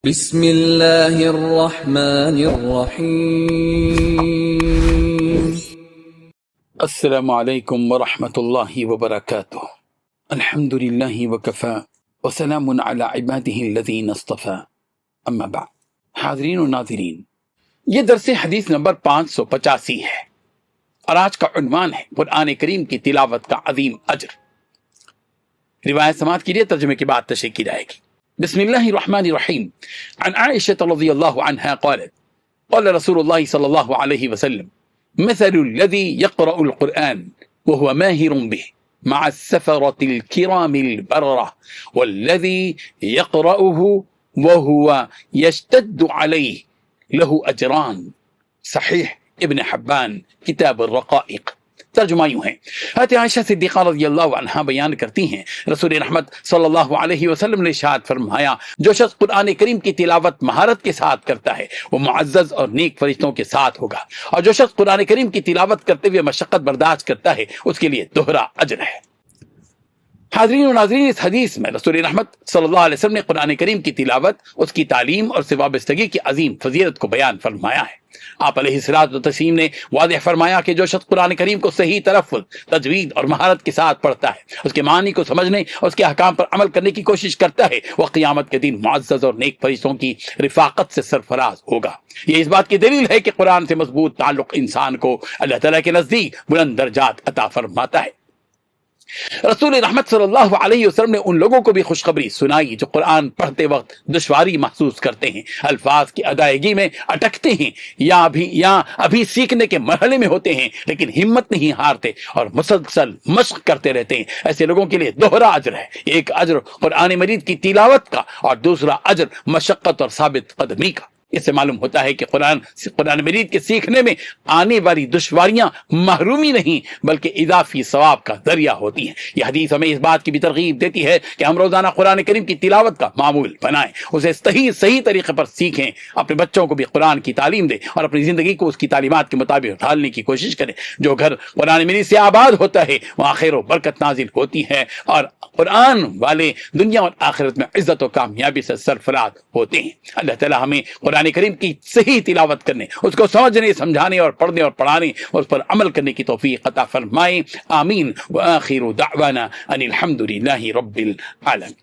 بسم اللہ الرحمن الرحیم۔ السلام علیکم ورحمۃ اللہ وبرکاتہ۔ الحمد للہ وکفی وسلام علی عبادہ الذین اصطفی، اما بعد۔ حاضرین و ناظرین، یہ درس حدیث نمبر 585 ہے اور آج کا عنوان ہے قرآن کریم کی تلاوت کا عظیم اجر۔ روایت سماعت کیجیے، ترجمے کے بعد تشریح کی جائے گی۔ بسم اللہ الرحمن الرحیم۔ عن عائشة رضی اللہ عنہا قالت قال رسول اللہ صلی اللہ علیہ وسلم مثل الذي يقرأ القرآن وهو ماهر به مع السفرة الكرام البررة والذي يقرأه وهو يشتد عليه له أجران۔ صحیح ابن حبان کتاب الرقائق۔ ترجمہ یوں ہے، حضرت عائشہ صدیقہ رضی اللہ عنہا بیان کرتی ہیں رسول رحمت صلی اللہ علیہ وسلم نے ارشاد فرمایا، جو شخص قرآن کریم کی تلاوت مہارت کے ساتھ کرتا ہے وہ معزز اور نیک فرشتوں کے ساتھ ہوگا، اور جو شخص قرآن کریم کی تلاوت کرتے ہوئے مشقت برداشت کرتا ہے اس کے لیے دوہرا اجر ہے۔ حاضرین و ناظرین، اس حدیث میں رسول رحمت صلی اللہ علیہ وسلم نے قرآن کریم کی تلاوت، اس کی تعلیم اور اس سے وابستگی کی عظیم فضیلت کو بیان فرمایا ہے۔ آپ علیہ الصلوۃ والتسلیم نے واضح فرمایا کہ جو شخص قرآن کریم کو صحیح تلفظ، تجوید اور مہارت کے ساتھ پڑھتا ہے، اس کے معنی کو سمجھنے اور اس کے احکام پر عمل کرنے کی کوشش کرتا ہے، وہ قیامت کے دن معزز اور نیک فرشتوں کی رفاقت سے سرفراز ہوگا۔ یہ اس بات کی دلیل ہے کہ قرآن سے مضبوط تعلق انسان کو اللہ تعالیٰ کے نزدیک بلند درجات عطا فرماتا ہے۔ رسول رحمت صلی اللہ علیہ وسلم نے ان لوگوں کو بھی خوشخبری سنائی جو قرآن پڑھتے وقت دشواری محسوس کرتے ہیں، الفاظ کی ادائیگی میں اٹکتے ہیں، یا ابھی سیکھنے کے مرحلے میں ہوتے ہیں لیکن ہمت نہیں ہارتے اور مسلسل مشق کرتے رہتے ہیں۔ ایسے لوگوں کے لیے دوہرا اجر ہے، ایک اجر قرآن مجید کی تلاوت کا اور دوسرا اجر مشقت اور ثابت قدمی کا۔ اس سے معلوم ہوتا ہے کہ قرآن مجید کے سیکھنے میں آنے والی دشواریاں محرومی نہیں بلکہ اضافی ثواب کا ذریعہ ہوتی ہیں۔ یہ حدیث ہمیں اس بات کی بھی ترغیب دیتی ہے کہ ہم روزانہ قرآن کریم کی تلاوت کا معمول بنائیں، اسے صحیح طریقے پر سیکھیں، اپنے بچوں کو بھی قرآن کی تعلیم دیں اور اپنی زندگی کو اس کی تعلیمات کے مطابق ڈھالنے کی کوشش کریں۔ جو گھر قرآن مجید سے آباد ہوتا ہے وہاں خیر و برکت نازل ہوتی ہے اور قرآن والے دنیا اور آخرت میں عزت و کامیابی سے سرفراز ہوتے ہیں۔ اللہ تعالیٰ ہمیں قرآن کریم کی صحیح تلاوت کرنے، اس کو سمجھنے، سمجھانے اور پڑھنے اور پڑھانے اور اس پر عمل کرنے کی توفیق عطا فرمائے، آمین۔ وآخر دعوانا ان الحمد للہ رب العالمین۔